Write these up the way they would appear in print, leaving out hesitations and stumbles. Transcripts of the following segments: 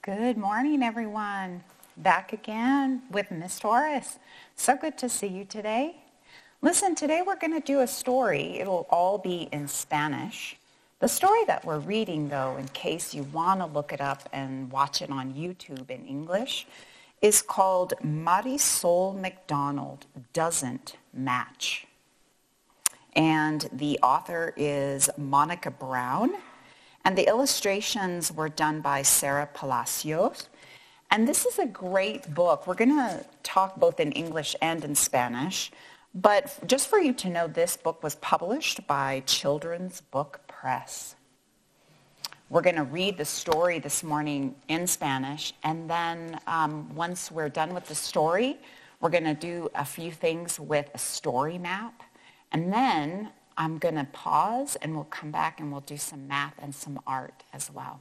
Good morning, everyone. Back again with Miss Torres. So good to see you today. Listen, today we're going to do a story. It'll all be in Spanish. The story that we're reading, though, in case you want to look it up and watch it on YouTube in English, is called Marisol McDonald Doesn't Match. And the author is Monica Brown. And the illustrations were done by Sarah Palacios. And this is a great book. We're going to talk both in English and in Spanish. But just for you to know, this book was published by Children's Book Press. We're going to read the story this morning in Spanish. And then once we're done with the story, we're going to do a few things with a story map. And then I'm going to pause and we'll come back and we'll do some math and some art as well.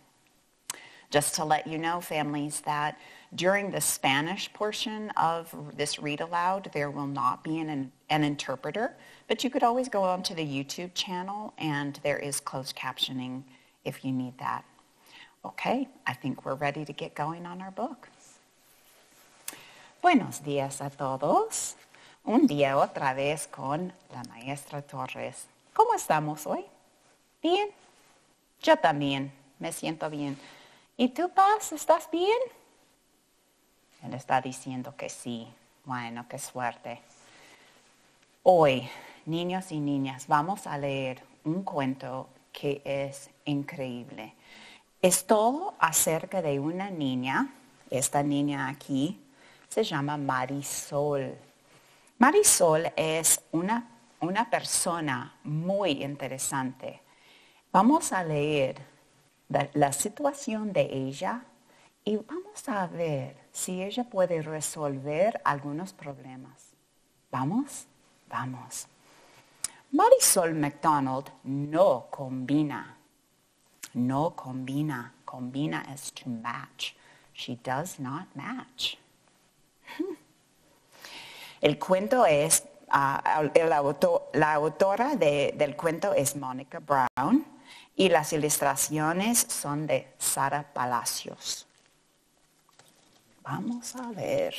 Just to let you know, families, that during the Spanish portion of this read aloud, there will not be an interpreter, but you could always go onto the YouTube channel and there is closed captioning if you need that. Okay, I think we're ready to get going on our book. Buenos días a todos. Un día otra vez con la maestra Torres. ¿Cómo estamos hoy? ¿Bien? Yo también me siento bien. ¿Y tú, Paz, estás bien? Él está diciendo que sí. Bueno, qué suerte. Hoy, niños y niñas, vamos a leer un cuento que es increíble. Es todo acerca de una niña. Esta niña aquí se llama Marisol. Marisol es una persona muy interesante. Vamos a leer la situación de ella y vamos a ver si ella puede resolver algunos problemas. ¿Vamos? Vamos. Marisol McDonald no combina. No combina. Combina es to match. She does not match. El cuento es, la autora del cuento es Monica Brown y las ilustraciones son de Sara Palacios. Vamos a ver.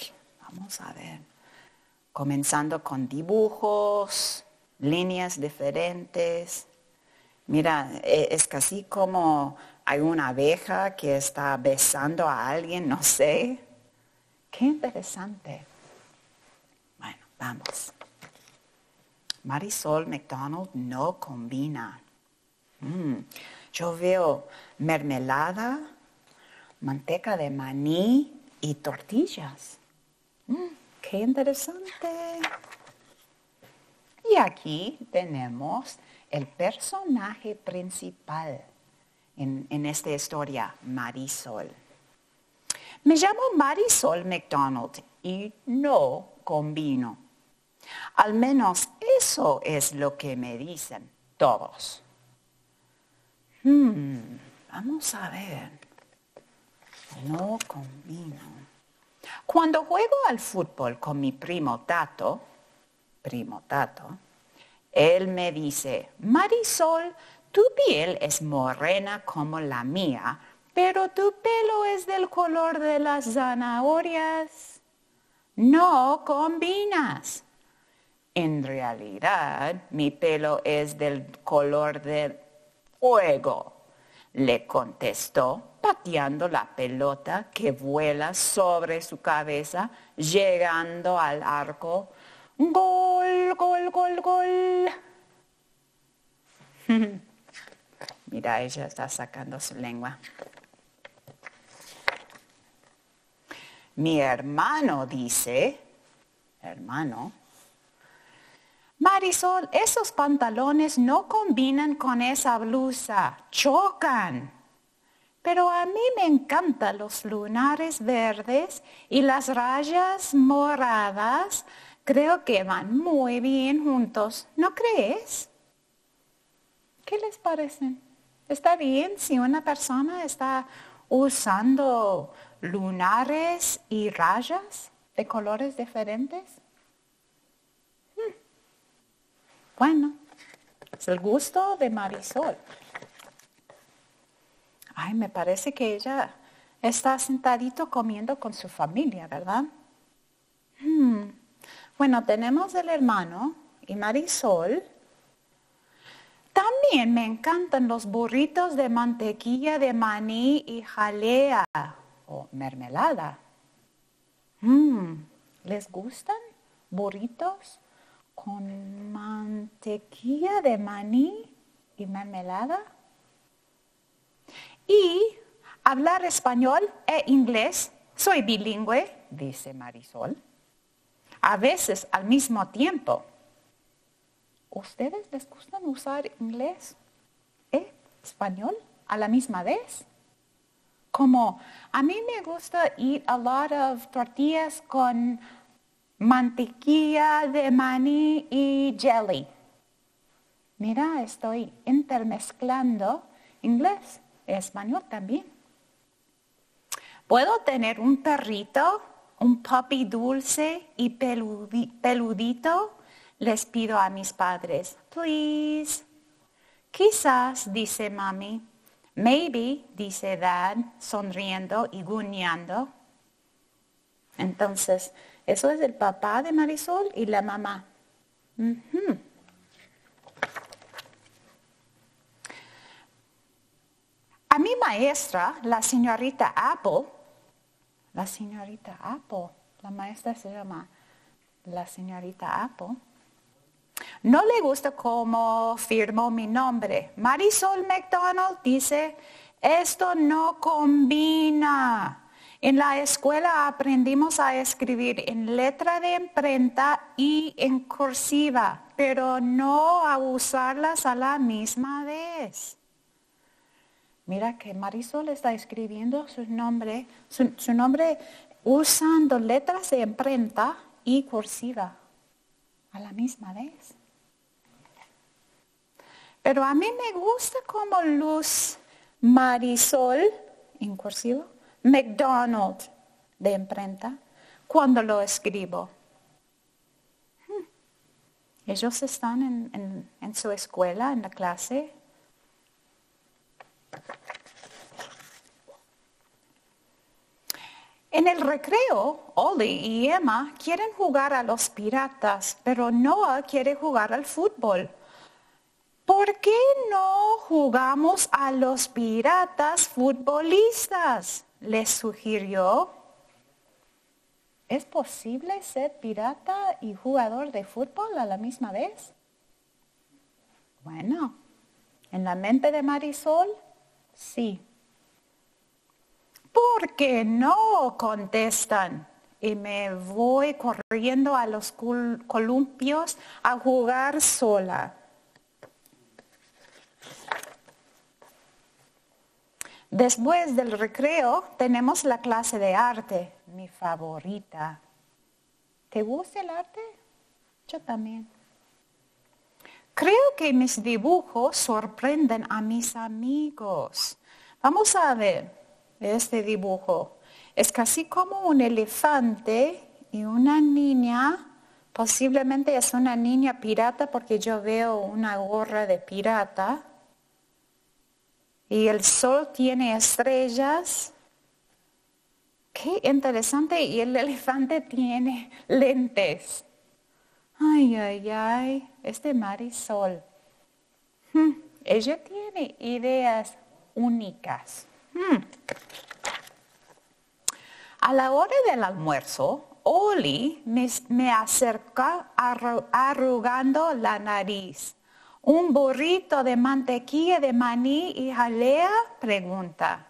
Comenzando con dibujos, líneas diferentes. Mira, es casi como hay una abeja que está besando a alguien, no sé. Qué interesante. Vamos. Marisol McDonald no combina. Yo veo mermelada, manteca de maní y tortillas. ¡Qué interesante! Y aquí tenemos el personaje principal en esta historia, Marisol. Me llamo Marisol McDonald y no combino. Al menos eso es lo que me dicen todos. Vamos a ver. No combino. Cuando juego al fútbol con mi primo Tato, él me dice, Marisol, tu piel es morena como la mía, pero tu pelo es del color de las zanahorias. No combinas. En realidad, mi pelo es del color del fuego, le contestó, pateando la pelota que vuela sobre su cabeza, llegando al arco. ¡Gol, gol, gol, gol! Mira, ella está sacando su lengua. Mi hermano dice, Marisol, esos pantalones no combinan con esa blusa, chocan. Pero a mí me encantan los lunares verdes y las rayas moradas. Creo que van muy bien juntos, ¿no crees? ¿Qué les parece? ¿Está bien si una persona está usando lunares y rayas de colores diferentes? Bueno, es el gusto de Marisol. Ay, me parece que ella Está sentadito comiendo con su familia, ¿verdad? Bueno, tenemos el hermano y Marisol. También me encantan los burritos de mantequilla de maní y jalea o mermelada. ¿Les gustan burritos con mantequilla de maní y mermelada? Y hablar español e inglés. Soy bilingüe, dice Marisol. A veces al mismo tiempo. ¿Ustedes les gustan usar inglés e español a la misma vez? Como a mí me gusta eat a lot of tortillas con mantequilla de maní y jelly. Mira, estoy intermezclando inglés y español también. ¿Puedo tener un perrito, un puppy dulce y peludito? Les pido a mis padres, please. Quizás, dice mami. Maybe, dice dad, sonriendo y guiñando. Entonces, eso es el papá de Marisol y la mamá. A mi maestra, la señorita Apple, la maestra se llama la señorita Apple, no le gusta cómo firmó mi nombre. Marisol McDonald dice, esto no combina. En la escuela aprendimos a escribir en letra de imprenta y en cursiva, pero no a usarlas a la misma vez. Mira que Marisol está escribiendo su nombre usando letras de imprenta y cursiva a la misma vez. Pero a mí me gusta como luz Marisol, en cursivo, McDonald de imprenta, cuando lo escribo. Ellos están en su escuela, en la clase. En el recreo, Ollie y Emma quieren jugar a los piratas, pero Noah quiere jugar al fútbol. ¿Por qué no jugamos a los piratas futbolistas? Les sugirió. ¿Es posible ser pirata y jugador de fútbol a la misma vez? Bueno, en la mente de Marisol, sí. ¿Por qué no? Contestan. Y me voy corriendo a los columpios a jugar sola. Después del recreo tenemos la clase de arte, mi favorita. ¿Te gusta el arte? Yo también. Creo que mis dibujos sorprenden a mis amigos. Vamos a ver este dibujo. Es casi como un elefante y una niña. Posiblemente es una niña pirata porque yo veo una gorra de pirata. Y el sol tiene estrellas. Qué interesante. Y el elefante tiene lentes. Ay, ay, ay. Es de Marisol. Ella tiene ideas únicas. A la hora del almuerzo, Ollie me acerca arrugando la nariz. ¿Un burrito de mantequilla de maní y jalea? Pregunta.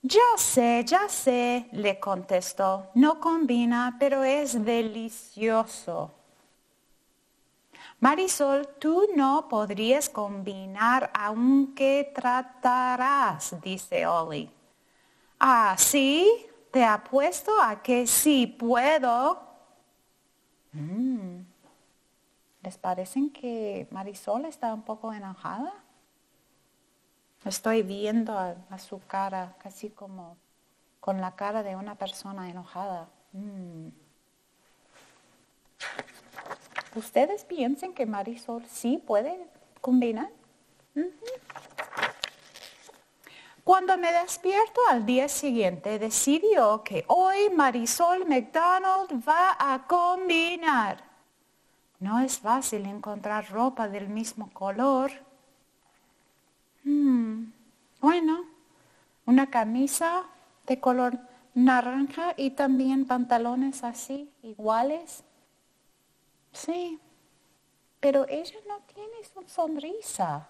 Ya sé, le contestó. No combina, pero es delicioso. Marisol, tú no podrías combinar aunque tratarás, dice Ollie. Ah, ¿sí? Te apuesto a que sí puedo. ¿Les parece que Marisol está un poco enojada? Estoy viendo a su cara, casi como con la cara de una persona enojada. ¿Ustedes piensan que Marisol sí puede combinar? Cuando me despierto al día siguiente, decidió que hoy Marisol McDonald va a combinar. No es fácil encontrar ropa del mismo color. Bueno, una camisa de color naranja y también pantalones así, iguales. Sí, pero ella no tiene su sonrisa.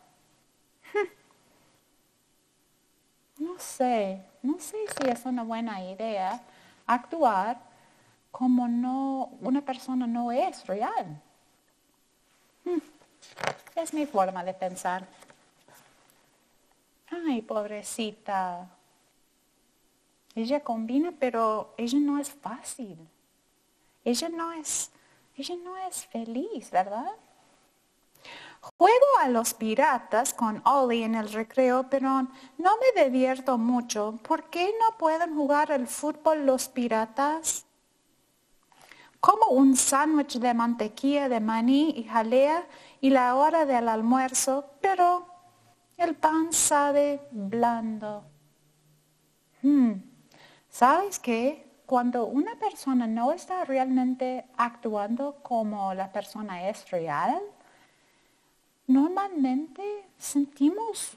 No sé si es una buena idea actuar como una persona no es real. Es mi forma de pensar. Ay, pobrecita. Ella combina, pero ella no es fácil. Ella no es feliz, ¿verdad? Juego a los piratas con Ollie en el recreo, pero no me divierto mucho. ¿Por qué no pueden jugar al fútbol los piratas? Como un sándwich de mantequilla de maní y jalea y la hora del almuerzo, pero el pan sabe blando. ¿Sabes qué? Cuando una persona no está realmente actuando como la persona es real, normalmente sentimos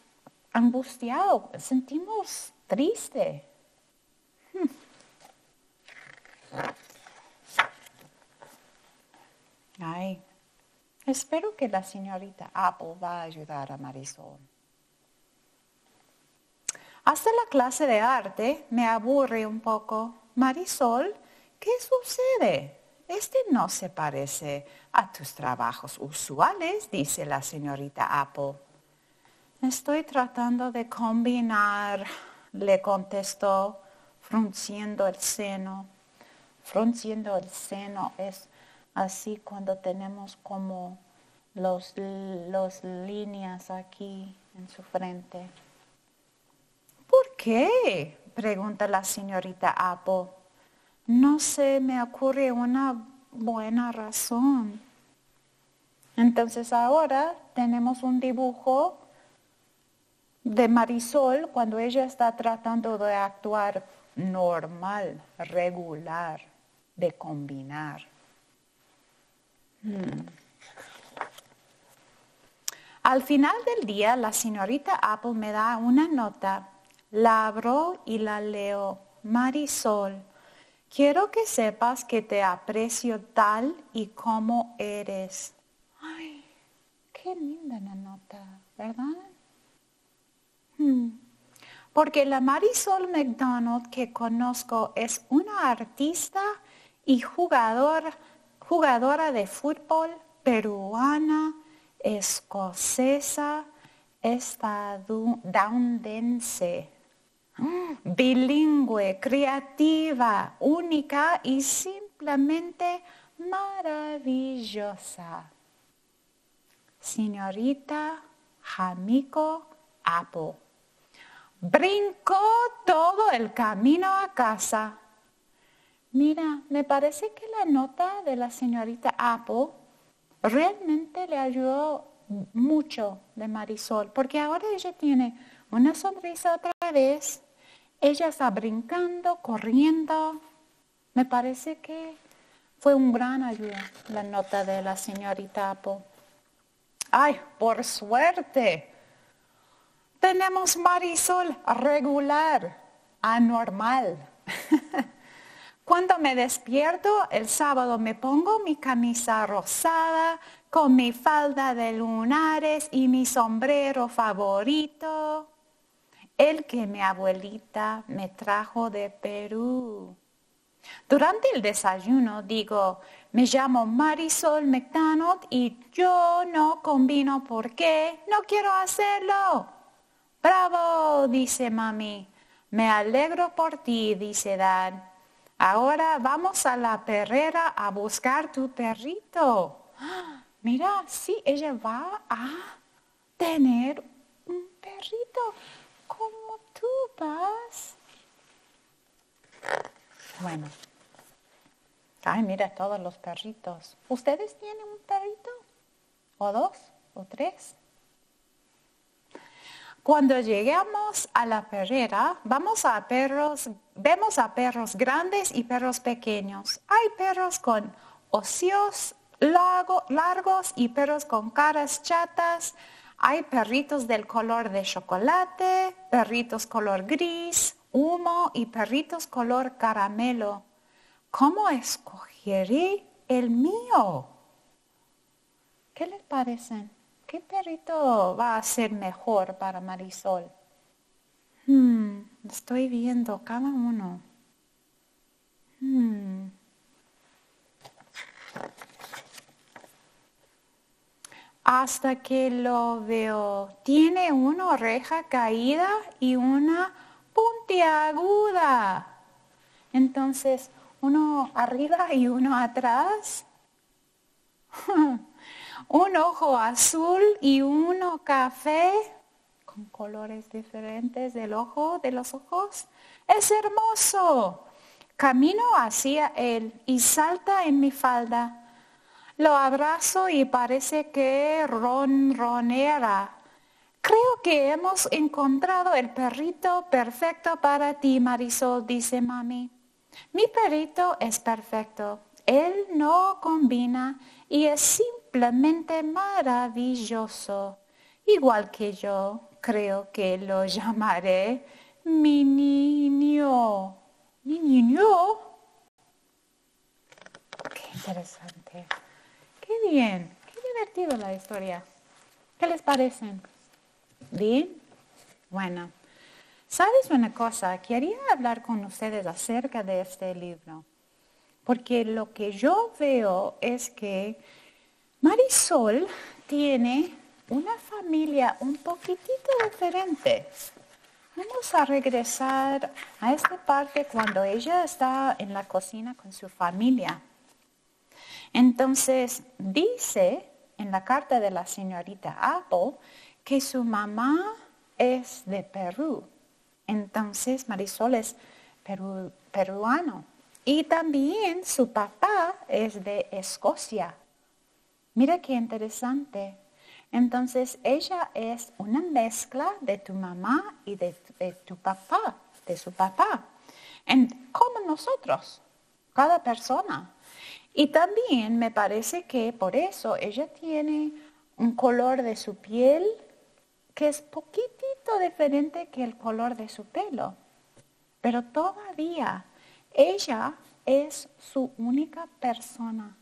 angustiado, sentimos triste. Ay, espero que la señorita Apple va a ayudar a Marisol. Hasta la clase de arte me aburre un poco. Marisol, ¿qué sucede? Este no se parece a tus trabajos usuales, dice la señorita Apple. Estoy tratando de combinar, le contestó, frunciendo el seno. Frunciendo el seno es así cuando tenemos como los líneas aquí en su frente. ¿Por qué? Pregunta la señorita Apple. No se me ocurre una buena razón. Entonces ahora tenemos un dibujo de Marisol cuando ella está tratando de actuar normal, regular, de combinar. Al final del día, la señorita Apple me da una nota. La abro y la leo. Marisol, quiero que sepas que te aprecio tal y como eres. Ay, qué linda la nota, ¿verdad? Porque la Marisol McDonald que conozco es una artista y jugadora de fútbol peruana, escocesa, estadounidense, bilingüe, creativa, única y simplemente maravillosa. Señorita Hamiko Apple. Brincó todo el camino a casa. Mira, me parece que la nota de la señorita Apple realmente le ayudó mucho de Marisol, porque ahora ella tiene una sonrisa otra vez, ella está brincando, corriendo. Me parece que fue un gran ayuda la nota de la señorita Apple. ¡Ay, por suerte! Tenemos Marisol regular, anormal. Cuando me despierto el sábado me pongo mi camisa rosada con mi falda de lunares y mi sombrero favorito, el que mi abuelita me trajo de Perú. Durante el desayuno digo, me llamo Marisol McDonald y yo no combino porque no quiero hacerlo. ¡Bravo!, dice mami. Me alegro por ti, dice Dad. Ahora vamos a la perrera a buscar tu perrito. Mira, sí, ella va a tener un perrito. ¿Cómo tú vas? Bueno. Ay, mira todos los perritos. ¿Ustedes tienen un perrito? ¿O dos? ¿O tres? Cuando llegamos a la perrera, vemos a perros grandes y perros pequeños. Hay perros con hocicos largos y perros con caras chatas. Hay perritos del color de chocolate, perritos color gris, humo y perritos color caramelo. ¿Cómo escogeré el mío? ¿Qué les parecen? ¿Qué perrito va a ser mejor para Marisol? Estoy viendo cada uno. Hasta que lo veo. Tiene una oreja caída y una puntiaguda. Entonces, uno arriba y uno atrás. Un ojo azul y uno café, con colores diferentes de los ojos. Es hermoso. Camino hacia él y salta en mi falda. Lo abrazo y parece que ronronea. Creo que hemos encontrado el perrito perfecto para ti, Marisol, dice mami. Mi perrito es perfecto. Él no combina y es simplemente maravilloso. Igual que yo, creo que lo llamaré mi niño. ¿Mi niño? Qué interesante. Qué bien. Qué divertido la historia. ¿Qué les parece? ¿Bien? Bueno. ¿Sabes una cosa? Quería hablar con ustedes acerca de este libro. Porque lo que yo veo es que Marisol tiene una familia un poquitito diferente. Vamos a regresar a esta parte cuando ella está en la cocina con su familia. Entonces, dice en la carta de la señorita Apple que su mamá es de Perú. Entonces, Marisol es peruano. Y también su papá es de Escocia. Mira qué interesante. Entonces, ella es una mezcla de tu mamá y de tu papá, de su papá. Como nosotros, cada persona. Y también me parece que por eso ella tiene un color de su piel que es poquitito diferente que el color de su pelo. Pero todavía ella es su única persona.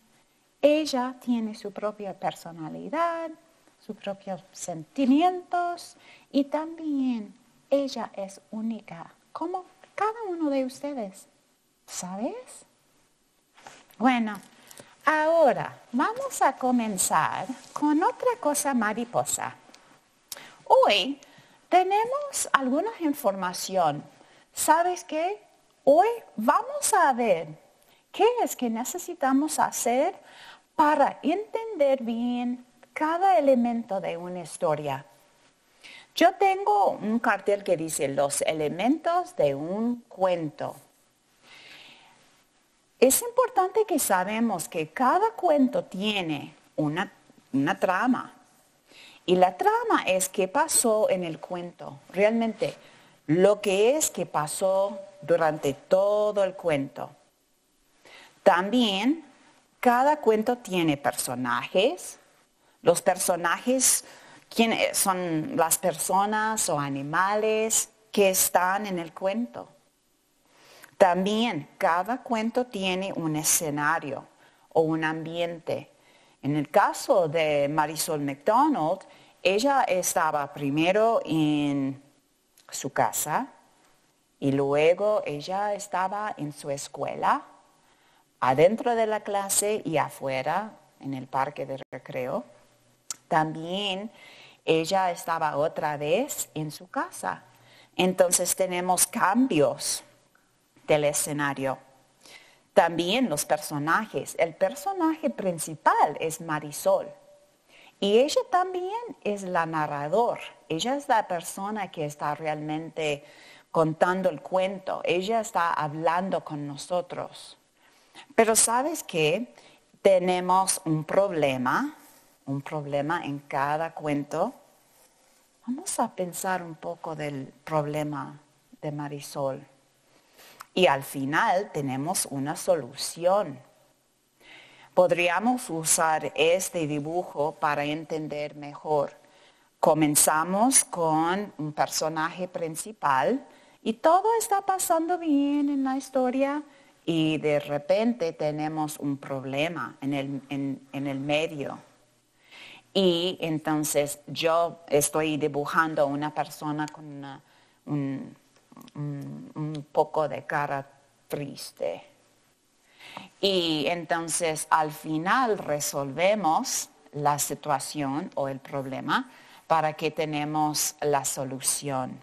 Ella tiene su propia personalidad, sus propios sentimientos y también ella es única, como cada uno de ustedes. ¿Sabes? Bueno, ahora vamos a comenzar con otra cosa mariposa. Hoy tenemos alguna información. ¿Sabes qué? Hoy vamos a ver qué es que necesitamos hacer para entender bien cada elemento de una historia. Yo tengo un cartel que dice los elementos de un cuento. Es importante que sabemos que cada cuento tiene una trama. Y la trama es qué pasó en el cuento. Realmente, lo que es que pasó durante todo el cuento. También, cada cuento tiene personajes. Los personajes son las personas o animales que están en el cuento. También, cada cuento tiene un escenario o un ambiente. En el caso de Marisol McDonald, ella estaba primero en su casa y luego ella estaba en su escuela, adentro de la clase y afuera en el parque de recreo. También ella estaba otra vez en su casa. Entonces tenemos cambios del escenario. También los personajes. El personaje principal es Marisol. Y ella también es la narrador. Ella es la persona que está realmente contando el cuento. Ella está hablando con nosotros. Pero ¿sabes qué? Tenemos un problema en cada cuento. Vamos a pensar un poco del problema de Marisol. Y al final tenemos una solución. Podríamos usar este dibujo para entender mejor. Comenzamos con un personaje principal y todo está pasando bien en la historia y de repente tenemos un problema en el medio. Y entonces yo estoy dibujando a una persona con un poco de cara triste. Y entonces al final resolvemos la situación o el problema para que tenemos la solución.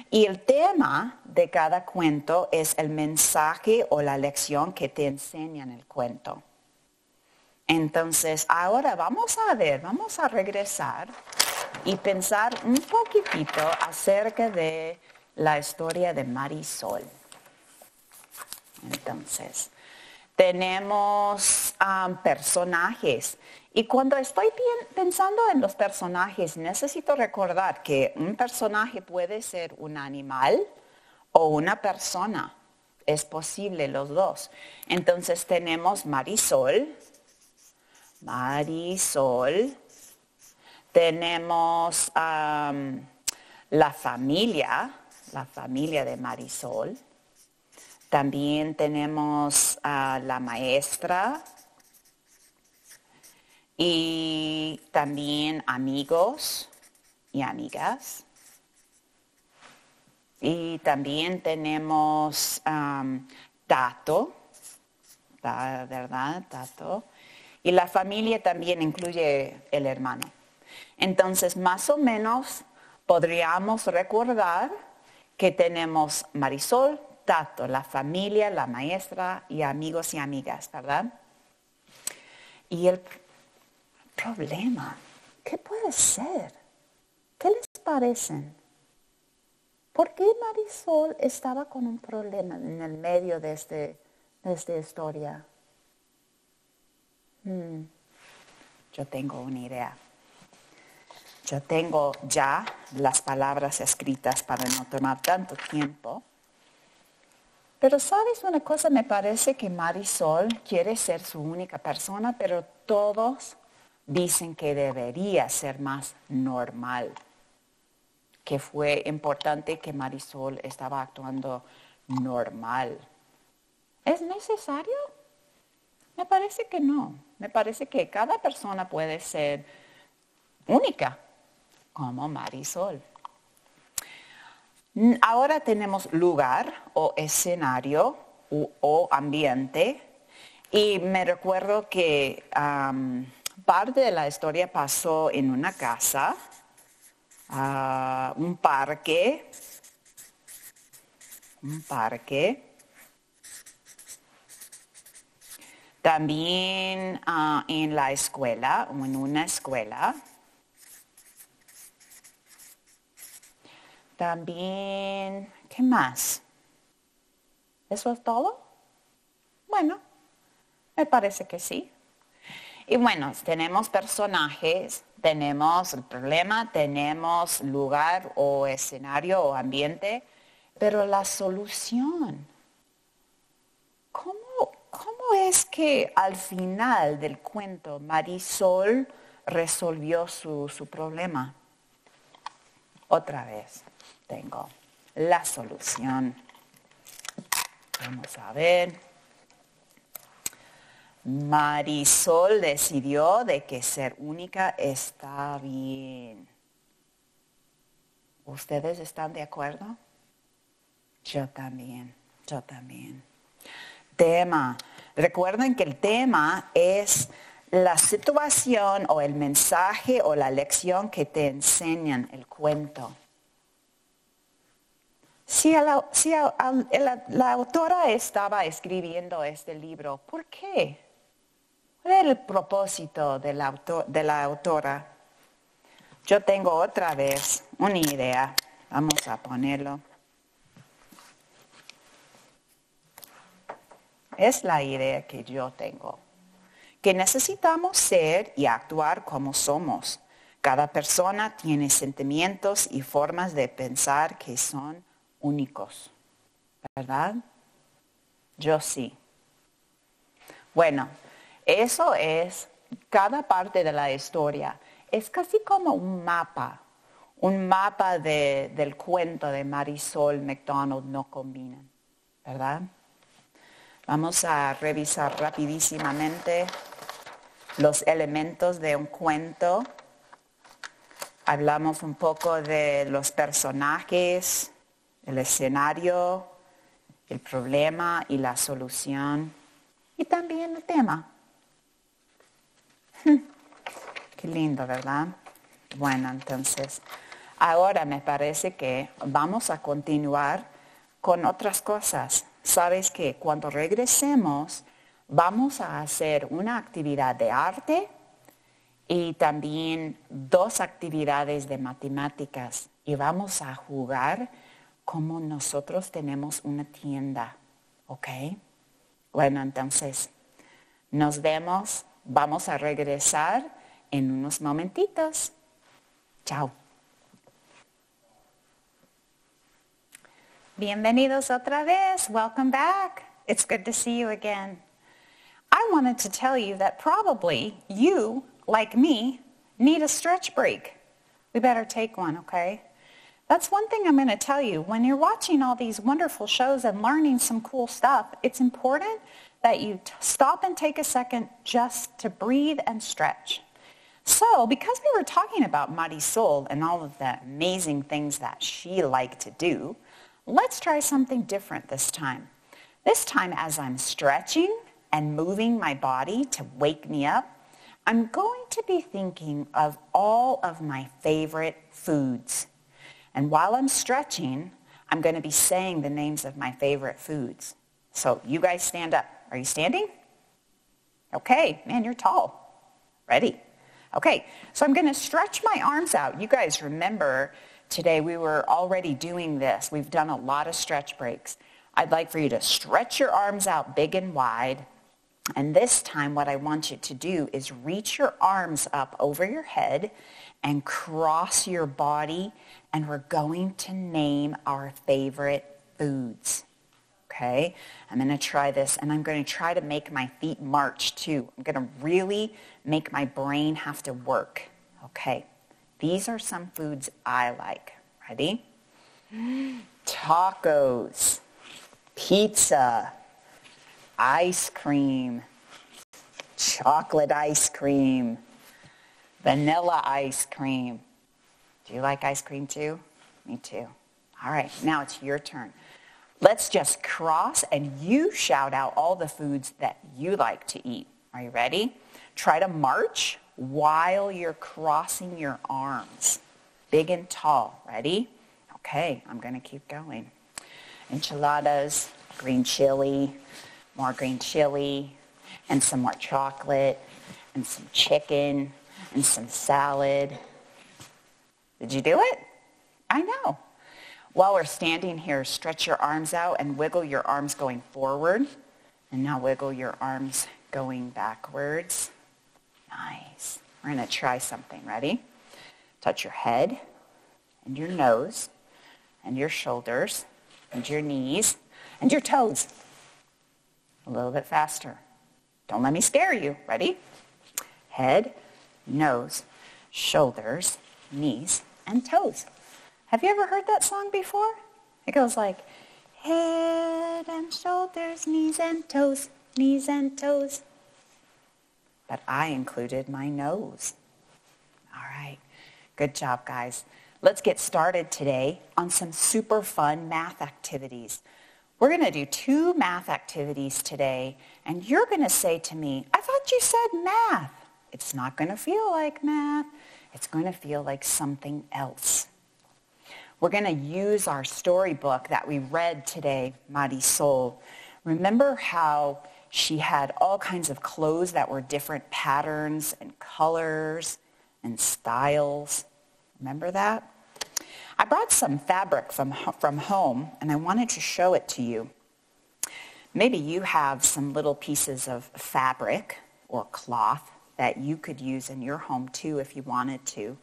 Y el tema de cada cuento es el mensaje o la lección que te enseña en el cuento. Entonces ahora vamos a regresar y pensar un poquitito acerca de la historia de Marisol. Entonces, tenemos personajes. Y cuando estoy pensando en los personajes, necesito recordar que un personaje puede ser un animal o una persona. Es posible los dos. Entonces tenemos Marisol. Tenemos la familia de Marisol. También tenemos a la maestra y también amigos y amigas. Y también tenemos Tato, ¿verdad? Tato. Y la familia también incluye el hermano. Entonces, más o menos podríamos recordar que tenemos Marisol, Tato, la familia, la maestra y amigos y amigas, ¿verdad? Y el problema, ¿qué puede ser? ¿Qué les parecen? ¿Por qué Marisol estaba con un problema en el medio de esta historia? Yo tengo una idea. Yo tengo ya las palabras escritas para no tomar tanto tiempo. Pero ¿sabes una cosa? Me parece que Marisol quiere ser su única persona, pero todos dicen que debería ser más normal. Que fue importante que Marisol estaba actuando normal. ¿Es necesario? Me parece que no. Me parece que cada persona puede ser única, como Marisol. Ahora tenemos lugar o escenario o ambiente. Y me recuerdo que parte de la historia pasó en una casa, un parque. También en la escuela o en una escuela. También, ¿qué más? ¿Eso es todo? Bueno, me parece que sí. Y bueno, tenemos personajes, tenemos el problema, tenemos lugar o escenario o ambiente, pero la solución, ¿cómo es que al final del cuento Marisol resolvió su problema? Otra vez tengo la solución. Vamos a ver. Marisol decidió de que ser única está bien. ¿Ustedes están de acuerdo? Yo también. Tema. Recuerden que el tema es la situación o el mensaje o la lección que te enseñan el cuento. Si la autora estaba escribiendo este libro, ¿por qué? ¿Cuál era el propósito de la autora? Yo tengo otra vez una idea. Vamos a ponerlo. Es la idea que yo tengo. Que necesitamos ser y actuar como somos. Cada persona tiene sentimientos y formas de pensar que son únicos, ¿verdad? Yo sí. Bueno, eso es cada parte de la historia. Es casi como un mapa del cuento de Marisol McDonald No Combinan, ¿verdad? Vamos a revisar rapidísimamente los elementos de un cuento. Hablamos un poco de los personajes, el escenario, el problema y la solución, y también el tema. Qué lindo, ¿verdad? Bueno, entonces, ahora me parece que vamos a continuar con otras cosas. Sabes que cuando regresemos vamos a hacer una actividad de arte y también 2 actividades de matemáticas. Y vamos a jugar como nosotros tenemos una tienda, ¿ok? Bueno, entonces, nos vemos. Vamos a regresar en unos momentitos. Chao. Bienvenidos otra vez. Welcome back. It's good to see you again. I wanted to tell you that probably you, like me, need a stretch break. We better take one, okay? That's one thing I'm going to tell you. When you're watching all these wonderful shows and learning some cool stuff, it's important that you stop and take a second just to breathe and stretch. So, because we were talking about Marisol and all of the amazing things that she liked to do, let's try something different this time. This time, as I'm stretching and moving my body to wake me up, I'm going to be thinking of all of my favorite foods. And while I'm stretching, I'm going to be saying the names of my favorite foods. So you guys stand up. Are you standing? Okay, man, you're tall. Ready? Okay, so I'm going to stretch my arms out. You guys remember today we were already doing this. We've done a lot of stretch breaks. I'd like for you to stretch your arms out big and wide. And this time what I want you to do is reach your arms up over your head and cross your body, and we're going to name our favorite foods. Okay? I'm going to try this, and I'm going to try to make my feet march too. I'm going to really make my brain have to work. Okay. These are some foods I like. Ready? Tacos, pizza, ice cream, chocolate ice cream, vanilla ice cream. Do you like ice cream too? Me too. All right, now it's your turn. Let's just cross and you shout out all the foods that you like to eat. Are you ready? Try to march while you're crossing your arms. Big and tall. Ready? Okay, I'm going to keep going. Enchiladas, green chili, more green chili, and some more chocolate, and some chicken, and some salad. Did you do it? I know. While we're standing here, stretch your arms out and wiggle your arms going forward. And now wiggle your arms going backwards. Nice. We're going to try something. Ready? Touch your head and your nose and your shoulders and your knees and your toes. A little bit faster. Don't let me scare you. Ready? Head, nose, shoulders, knees, and toes. Have you ever heard that song before? It goes like, head and shoulders, knees and toes, knees and toes. But I included my nose. All right. Good job, guys. Let's get started today on some super fun math activities. We're going to do 2 math activities today, and you're going to say to me, I thought you said math. It's not going to feel like math. It's going to feel like something else. We're going to use our storybook that we read today, Marisol. Remember how she had all kinds of clothes that were different patterns and colors and styles? Remember that? I brought some fabric from home, and I wanted to show it to you. Maybe you have some little pieces of fabric or cloth that you could use in your home too if you wanted to.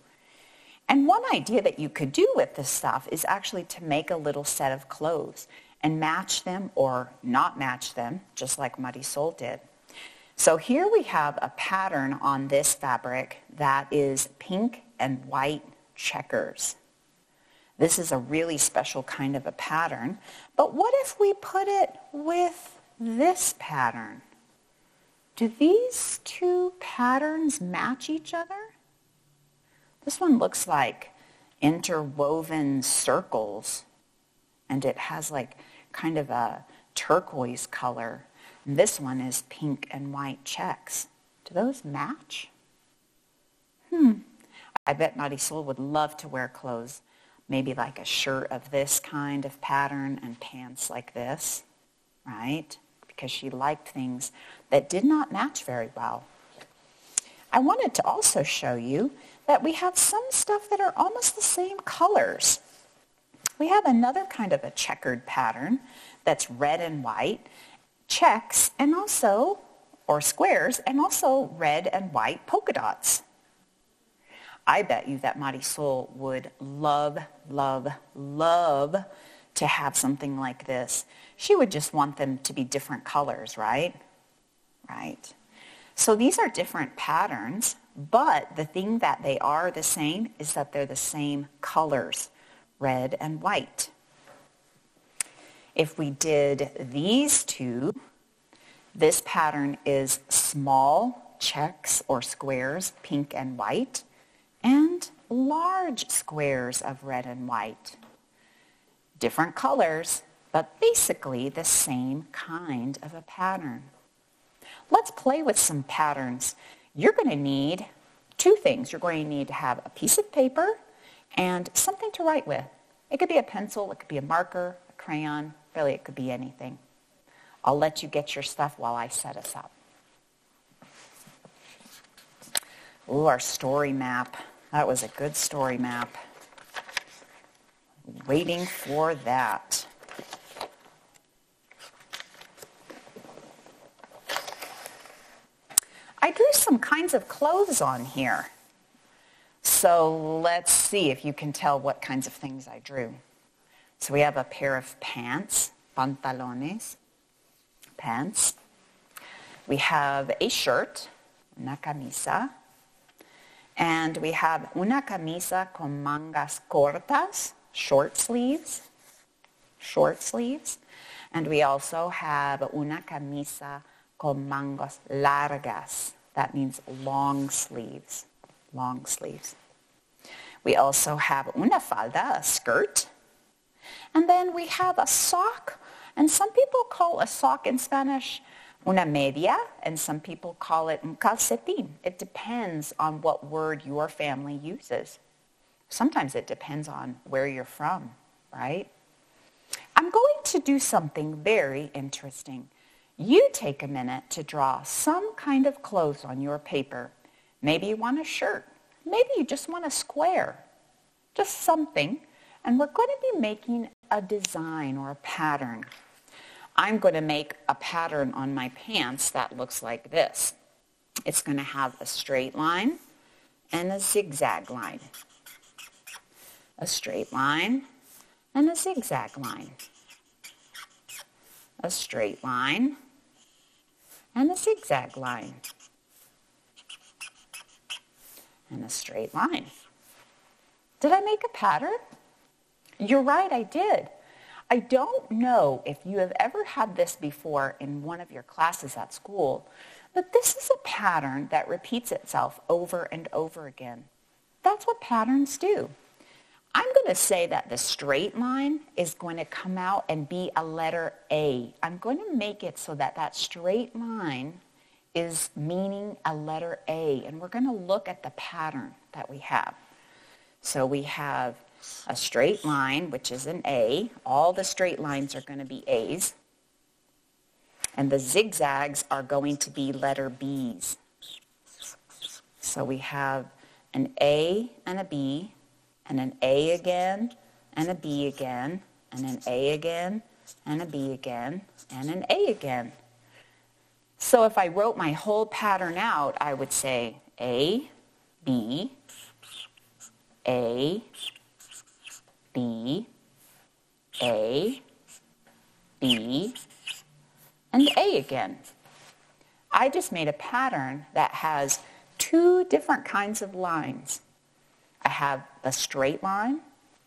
And one idea that you could do with this stuff is actually to make a little set of clothes and match them or not match them, just like Marisol did. So here we have a pattern on this fabric that is pink and white checkers. This is a really special kind of a pattern. But what if we put it with this pattern? Do these two patterns match each other? This one looks like interwoven circles, and it has like kind of a turquoise color. And this one is pink and white checks. Do those match? I bet Marisol would love to wear clothes, maybe like a shirt of this kind of pattern and pants like this, right? Because she liked things that did not match very well. I wanted to also show you that we have some stuff that are almost the same colors. We have another kind of a checkered pattern that's red and white, checks, and also, or squares, and also red and white polka dots. I bet you that Marisol would love, love, love to have something like this. She would just want them to be different colors, right? Right. So these are different patterns, but the thing that they are the same is that they're the same colors, red and white. If we did these two, this pattern is small checks or squares, pink and white, and large squares of red and white. Different colors, but basically the same kind of a pattern. Let's play with some patterns. You're going to need two things. You're going to need to have a piece of paper and something to write with. It could be a pencil, it could be a marker, a crayon, really it could be anything. I'll let you get your stuff while I set us up. Ooh, our story map. That was a good story map. Waiting for that. I drew some kinds of clothes on here. So let's see if you can tell what kinds of things I drew. So we have a pair of pants, pantalones, pants. We have a shirt, una camisa. And we have una camisa con mangas cortas, short sleeves. And we also have una camisa con mangas largas. That means long sleeves. We also have una falda, a skirt. And then we have a sock. And some people call a sock in Spanish una media, and some people call it un calcetín. It depends on what word your family uses. Sometimes it depends on where you're from, right? I'm going to do something very interesting. You take a minute to draw some kind of clothes on your paper. Maybe you want a shirt. Maybe you just want a square. Just something. And we're going to be making a design or a pattern. I'm going to make a pattern on my pants that looks like this. It's going to have a straight line and a zigzag line. A straight line and a zigzag line. A straight line and a zigzag line. And a straight line. Did I make a pattern? You're right, I did. I don't know if you have ever had this before in one of your classes at school, but this is a pattern that repeats itself over and over again. That's what patterns do. I'm going to say that the straight line is going to come out and be a letter A. I'm going to make it so that that straight line is meaning a letter A, and we're going to look at the pattern that we have. So we have a straight line, which is an A. All the straight lines are going to be A's. And the zigzags are going to be letter B's. So we have an A and a B, and an A again, and a B again, and an A again, and a B again, and an A again. So if I wrote my whole pattern out, I would say A, B, A, B, A, B, and A again. I just made a pattern that has two different kinds of lines. I have the straight line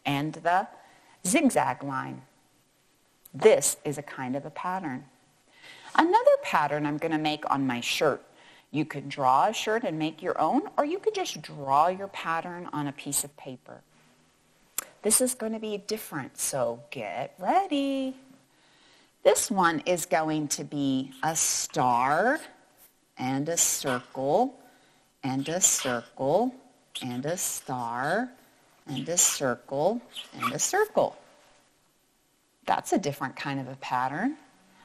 and the zigzag line. This is a kind of a pattern. Another pattern I'm going to make on my shirt. You could draw a shirt and make your own, or you could just draw your pattern on a piece of paper. This is going to be different, so get ready. This one is going to be a star and a circle and a circle and a star and a circle and a circle. That's a different kind of a pattern.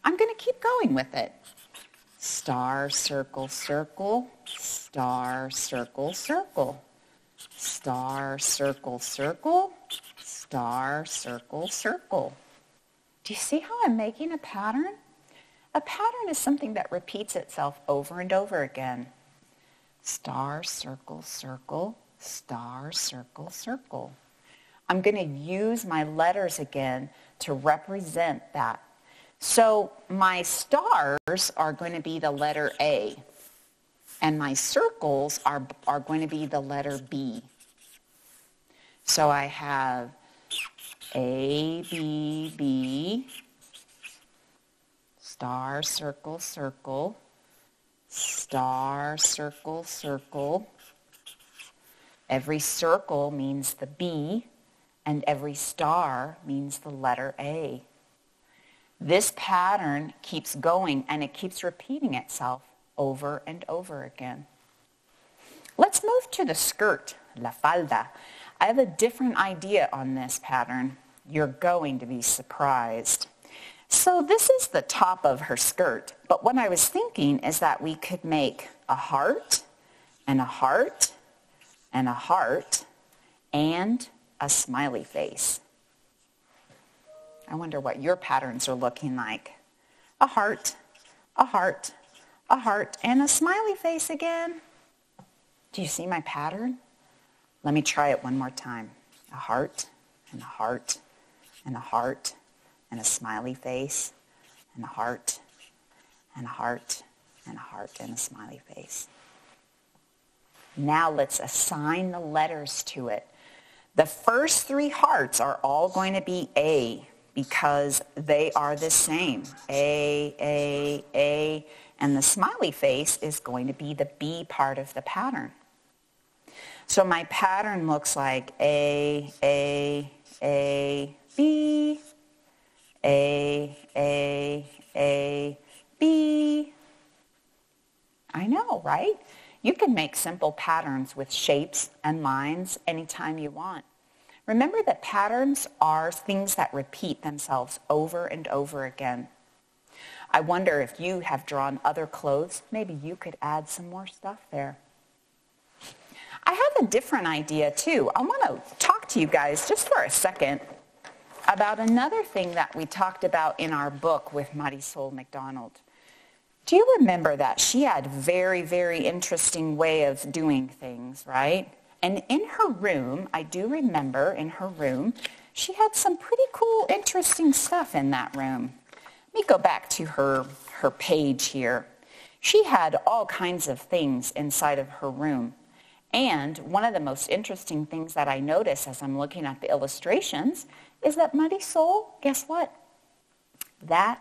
I'm going to keep going with it. Star, circle, circle, star, circle, circle, star, circle, circle, star, circle, circle. Do you see how I'm making a pattern? A pattern is something that repeats itself over and over again. Star, circle, circle, star, circle, circle. I'm going to use my letters again to represent that. So my stars are going to be the letter A, and my circles are going to be the letter B. So I have A, B, B, star, circle, circle, star, circle, circle. Every circle means the B, and every star means the letter A. This pattern keeps going, and it keeps repeating itself over and over again. Let's move to the skirt, la falda. I have a different idea on this pattern. You're going to be surprised. So this is the top of her skirt, but what I was thinking is that we could make a heart and a heart and a heart and a smiley face. I wonder what your patterns are looking like. A heart, a heart, a heart, and a smiley face again. Do you see my pattern? Let me try it one more time. A heart, and a heart, and a heart, and a smiley face, and a heart, and a heart, and a heart, and a smiley face. Now let's assign the letters to it. The first three hearts are all going to be A, because they are the same. A, and the smiley face is going to be the B part of the pattern. So my pattern looks like A, B, A, B. I know, right? You can make simple patterns with shapes and lines anytime you want. Remember that patterns are things that repeat themselves over and over again. I wonder if you have drawn other clothes, maybe you could add some more stuff there. I have a different idea too. I want to talk to you guys just for a second about another thing that we talked about in our book with Marisol McDonald. Do you remember that she had a very, very interesting way of doing things, right? And in her room, I do remember in her room, she had some pretty cool, interesting stuff in that room. Let me go back to her page here. She had all kinds of things inside of her room. And one of the most interesting things that I notice as I'm looking at the illustrations is that Marisol, guess what? That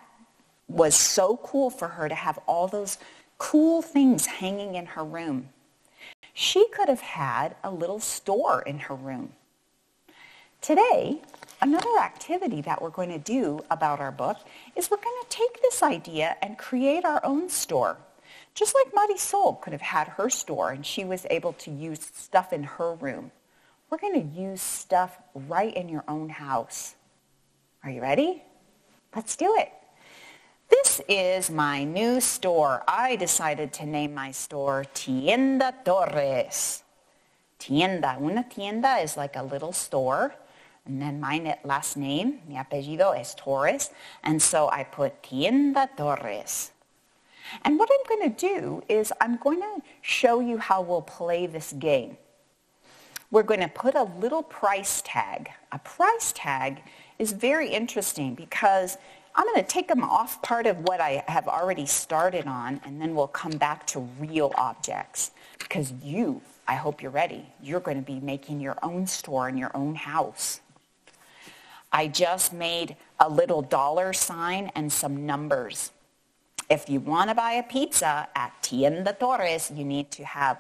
was so cool for her to have all those cool things hanging in her room. She could have had a little store in her room. Today, another activity that we're going to do about our book is we're going to take this idea and create our own store. Just like Marisol could have had her store and she was able to use stuff in her room. We're going to use stuff right in your own house. Are you ready? Let's do it. This is my new store. I decided to name my store Tienda Torres. Tienda. Una tienda is like a little store. And then my last name, mi apellido es Torres. And so I put Tienda Torres. And what I'm going to do is I'm going to show you how we'll play this game. we're going to put a little price tag. A price tag is very interesting because I'm going to take them off part of what I have already started on, and then we'll come back to real objects. Because I hope you're ready, you're going to be making your own store in your own house. I just made a little dollar sign and some numbers. If you want to buy a pizza at Tienda Torres, you need to have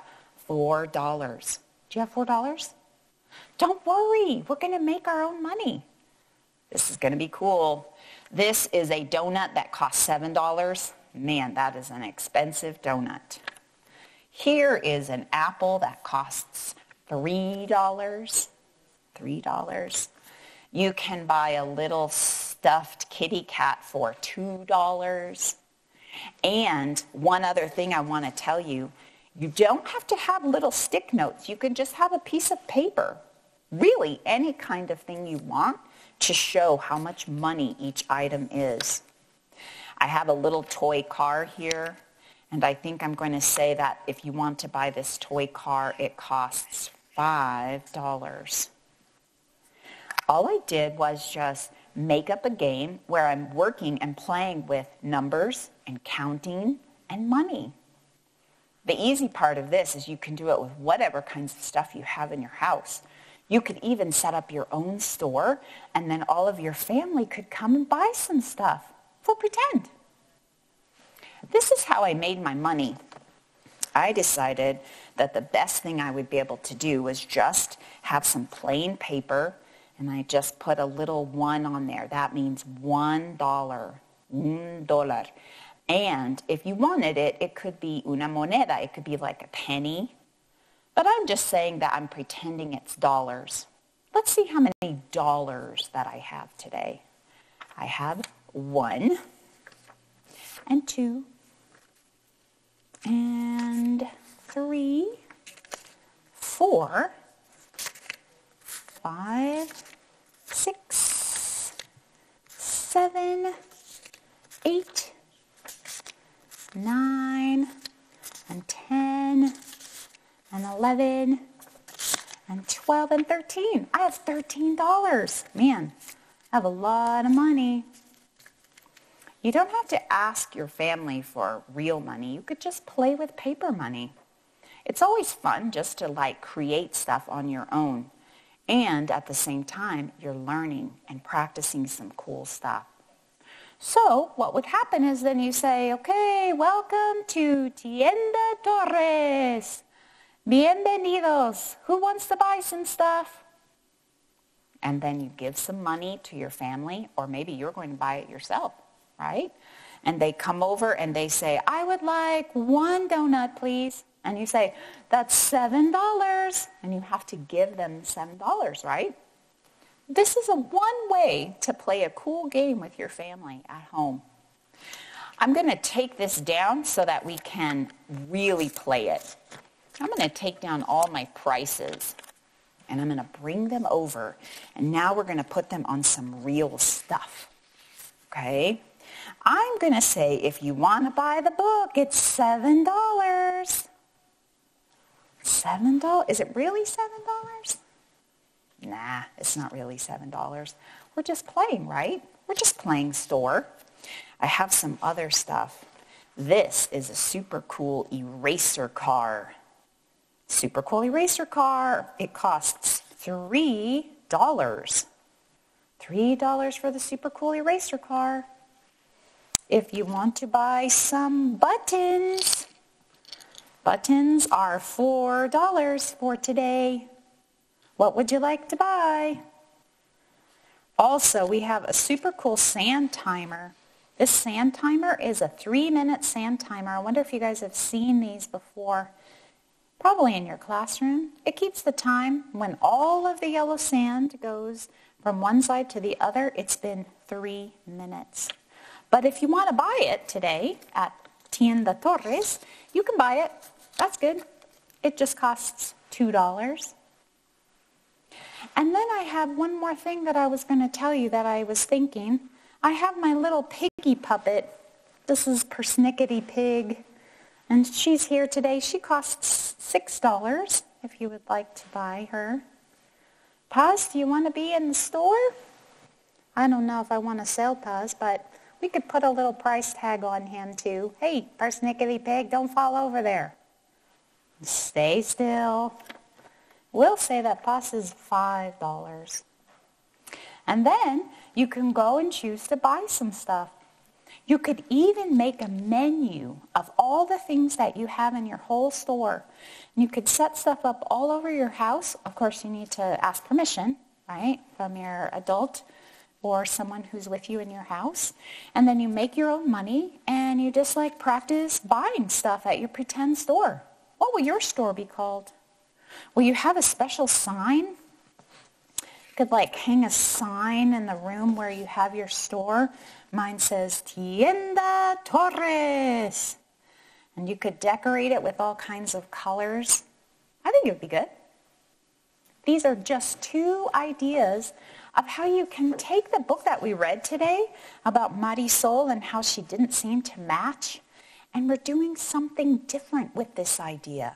$4. Do you have $4? Don't worry, we're going to make our own money. This is going to be cool. This is a donut that costs $7. Man, that is an expensive donut. Here is an apple that costs $3. $3. You can buy a little stuffed kitty cat for $2. And one other thing I want to tell you, you don't have to have little stick notes. You can just have a piece of paper. Really, any kind of thing you want to show how much money each item is. I have a little toy car here, and I think I'm going to say that if you want to buy this toy car, it costs $5. All I did was just make up a game where I'm working and playing with numbers and counting and money. The easy part of this is you can do it with whatever kinds of stuff you have in your house. You could even set up your own store, and then all of your family could come and buy some stuff. So pretend. This is how I made my money. I decided that the best thing I would be able to do was just have some plain paper, and I just put a little 1 on there. That means $1. $1. And if you wanted it, it could be una moneda. It could be like a penny. But I'm just saying that I'm pretending it's dollars. Let's see how many dollars that I have today. I have 1 and 2 and 3, 4, 5, 6, 7, 8, 9, and 10, and 11, and 12, and 13. I have $13. Man, I have a lot of money. You don't have to ask your family for real money. You could just play with paper money. It's always fun just to create stuff on your own. And at the same time, you're learning and practicing some cool stuff. So what would happen is then you say, okay, welcome to Tienda Torres. Bienvenidos. Who wants to buy some stuff? And then you give some money to your family, or maybe you're going to buy it yourself, right? And they come over and they say, I would like 1 donut, please. And you say, that's $7. And you have to give them $7, right? This is one way to play a cool game with your family at home. I'm going to take this down so that we can really play it. I'm going to take down all my prices, and I'm going to bring them over. And now we're going to put them on some real stuff, okay? I'm going to say if you want to buy the book, it's $7. $7? Is it really $7? Nah, it's not really $7. We're just playing, right? We're just playing store. I have some other stuff. This is a super cool eraser car. Super cool eraser car. It costs $3. $3 for the super cool eraser car. If you want to buy some buttons, buttons are $4 for today. What would you like to buy? Also, we have a super cool sand timer. This sand timer is a 3-minute sand timer. I wonder if you guys have seen these before. Probably in your classroom. It keeps the time. When all of the yellow sand goes from one side to the other, it's been 3 minutes. But if you want to buy it today at Tienda Torres, you can buy it. That's good. It just costs $2. And then I have one more thing that I was going to tell you that I was thinking. I have my little piggy puppet. This is Persnickety Pig. And she's here today. She costs $6. if you would like to buy her. Paz, do you want to be in the store? I don't know if I want to sell Paz, but we could put a little price tag on him too. Hey, persnickety pig, don't fall over there. Stay still. We'll say that Paz is $5. And then you can go and choose to buy some stuff. You could even make a menu of all the things that you have in your whole store. And you could set stuff up all over your house. Of course, you need to ask permission, right, from your adult or someone who's with you in your house. And then you make your own money and you just like practice buying stuff at your pretend store. What will your store be called? Will you have a special sign? You could like hang a sign in the room where you have your store. Mine says Tienda Torres. And you could decorate it with all kinds of colors. I think it would be good. These are just 2 ideas of how you can take the book that we read today about Marisol and how she didn't seem to match. And we're doing something different with this idea.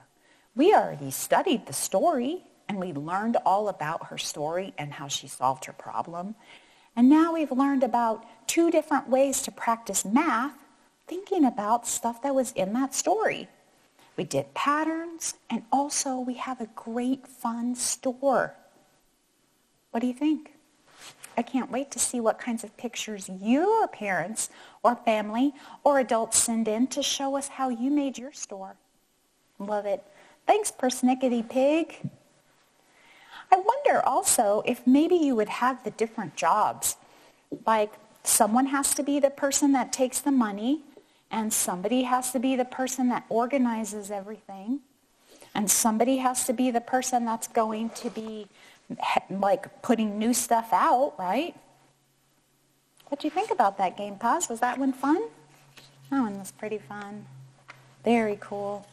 We already studied the story and we learned all about her story and how she solved her problem. And now we've learned about 2 different ways to practice math, thinking about stuff that was in that story. We did patterns, and also we have a great fun store. What do you think? I can't wait to see what kinds of pictures your parents or family or adults send in to show us how you made your store. Love it. Thanks, persnickety pig. I wonder also if maybe you would have the different jobs. Like someone has to be the person that takes the money, and somebody has to be the person that organizes everything, and somebody has to be the person that's going to be like putting new stuff out, right? What do you think about that game, Paz? Was that one fun? That one was pretty fun. Very cool.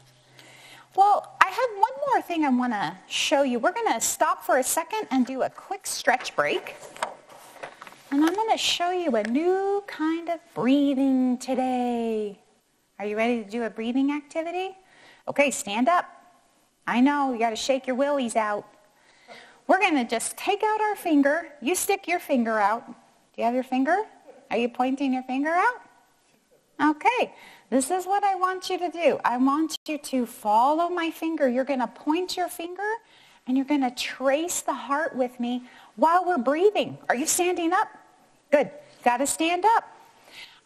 Well, I have one more thing I want to show you. We're going to stop for a second and do a quick stretch break. And I'm going to show you a new kind of breathing today. Are you ready to do a breathing activity? Okay, stand up. I know, you got to shake your willies out. We're going to just take out our finger. You stick your finger out. Do you have your finger? Are you pointing your finger out? Okay, this is what I want you to do. I want you to follow my finger. You're going to point your finger and you're going to trace the heart with me while we're breathing. Are you standing up? Good. Got to stand up.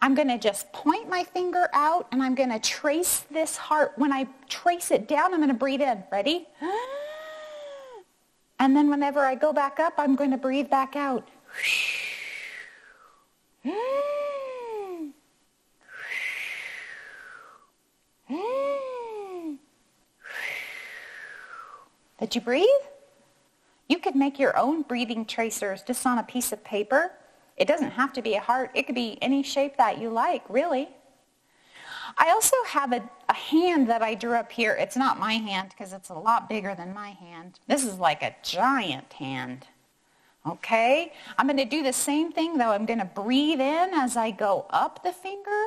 I'm going to just point my finger out and I'm going to trace this heart. When I trace it down, I'm going to breathe in. Ready? And then whenever I go back up, I'm going to breathe back out. Did you breathe? You could make your own breathing tracers just on a piece of paper. It doesn't have to be a heart. It could be any shape that you like, really. I also have a hand that I drew up here. It's not my hand because it's a lot bigger than my hand. This is like a giant hand. Okay? I'm going to do the same thing, though. I'm going to breathe in as I go up the finger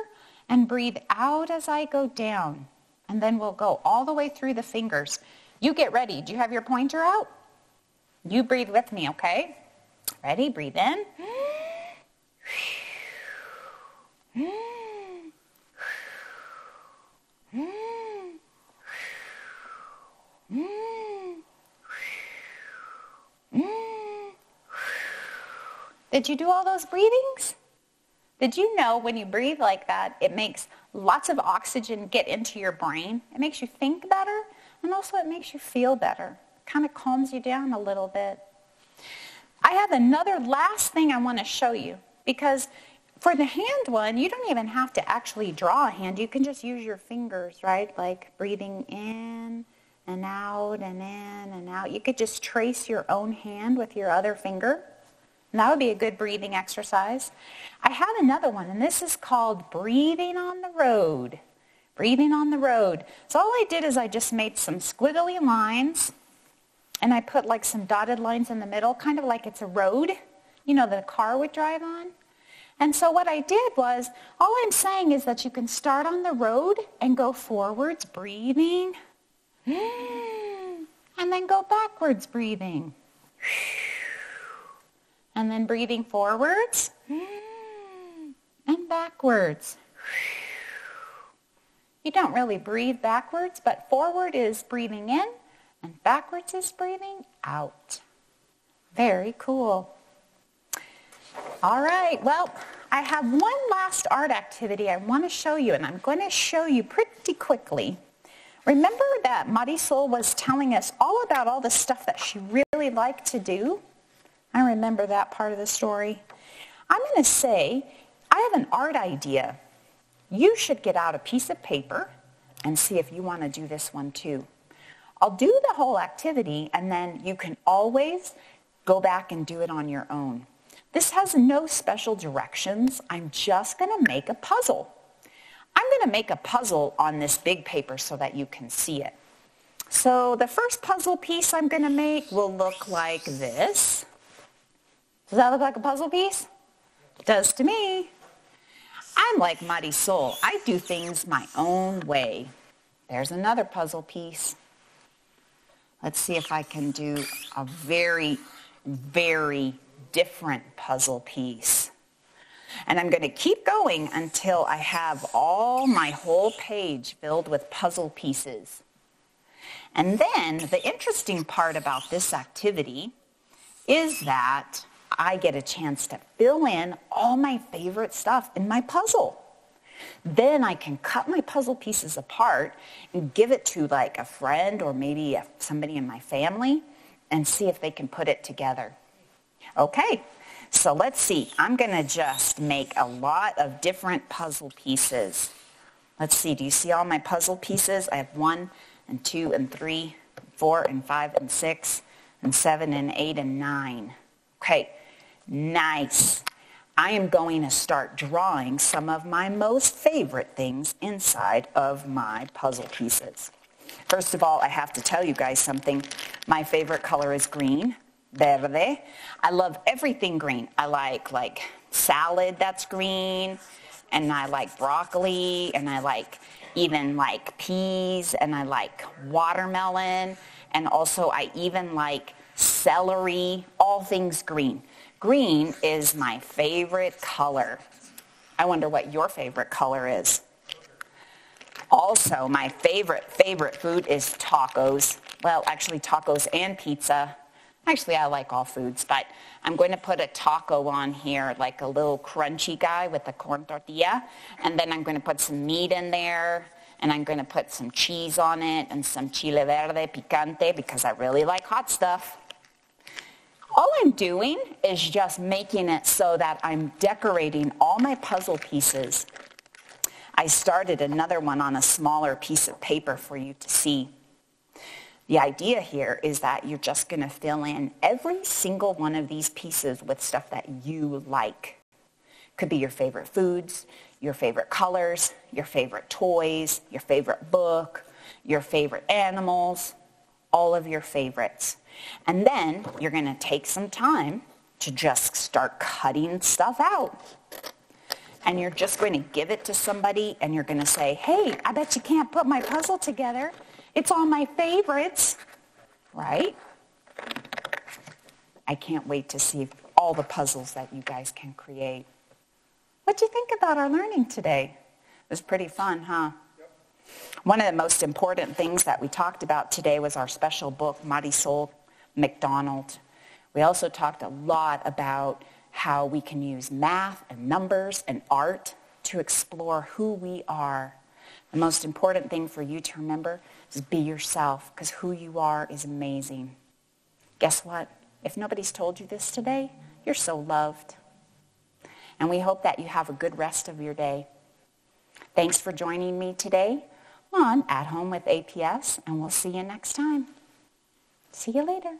and breathe out as I go down. And then we'll go all the way through the fingers. You get ready. Do you have your pointer out? You breathe with me, okay? Ready? Breathe in. Did you do all those breathings? Did you know when you breathe like that, it makes lots of oxygen get into your brain? It makes you think better, and also it makes you feel better. It kind of calms you down a little bit. I have another last thing I want to show you, because for the hand one, you don't even have to actually draw a hand. You can just use your fingers, right? Like breathing in and out and in and out. You could just trace your own hand with your other finger. And that would be a good breathing exercise. I have another one, and this is called breathing on the road. Breathing on the road. So all I did is I just made some squiggly lines, and I put like some dotted lines in the middle, kind of like it's a road, you know, that a car would drive on. And so what I did was, all I'm saying is that you can start on the road and go forwards, breathing. And And then go backwards breathing. And then breathing forwards and backwards. You don't really breathe backwards, but forward is breathing in and backwards is breathing out. Very cool. All right, well, I have one last art activity I want to show you, and I'm going to show you pretty quickly. Remember that Marisol was telling us all about all the stuff that she really liked to do? I remember that part of the story. I'm going to say, I have an art idea. You should get out a piece of paper and see if you want to do this one too. I'll do the whole activity, and then you can always go back and do it on your own. This has no special directions. I'm just going to make a puzzle. I'm going to make a puzzle on this big paper so that you can see it. So the first puzzle piece I'm going to make will look like this. Does that look like a puzzle piece? It does to me. I'm like Marisol. I do things my own way. There's another puzzle piece. Let's see if I can do a very, very different puzzle piece. And I'm going to keep going until I have my whole page filled with puzzle pieces. And then the interesting part about this activity is that I get a chance to fill in all my favorite stuff in my puzzle. Then I can cut my puzzle pieces apart and give it to like a friend or maybe somebody in my family and see if they can put it together. Okay, so let's see. I'm going to just make a lot of different puzzle pieces. Let's see. Do you see all my puzzle pieces? I have 1 and 2 and 3, 4 and 5 and 6 and 7 and 8 and 9. Okay, nice. I am going to start drawing some of my most favorite things inside of my puzzle pieces. First of all, I have to tell you guys something. My favorite color is green. Verde. I love everything green. I like salad that's green, and I like broccoli, and I like even like peas, and I like watermelon, and also I even like celery, all things green. Green is my favorite color. I wonder what your favorite color is. Also, my favorite food is tacos. Well, actually tacos and pizza. Actually, I like all foods, but I'm going to put a taco on here, like a little crunchy guy with a corn tortilla, and then I'm going to put some meat in there, and I'm going to put some cheese on it and some chile verde picante because I really like hot stuff. All I'm doing is just making it so that I'm decorating all my puzzle pieces. I started another one on a smaller piece of paper for you to see. The idea here is that you're just going to fill in every single one of these pieces with stuff that you like. Could be your favorite foods, your favorite colors, your favorite toys, your favorite book, your favorite animals, all of your favorites. And then you're going to take some time to just start cutting stuff out. And you're just going to give it to somebody and you're going to say, hey, I bet you can't put my puzzle together. It's all my favorites, right? I can't wait to see all the puzzles that you guys can create. What'd you think about our learning today? It was pretty fun, huh? Yep. One of the most important things that we talked about today was our special book, Marisol McDonald. We also talked a lot about how we can use math and numbers and art to explore who we are. The most important thing for you to remember is be yourself, because who you are is amazing. Guess what? If nobody's told you this today, you're so loved. And we hope that you have a good rest of your day. Thanks for joining me today on At Home with APS, and we'll see you next time. See you later.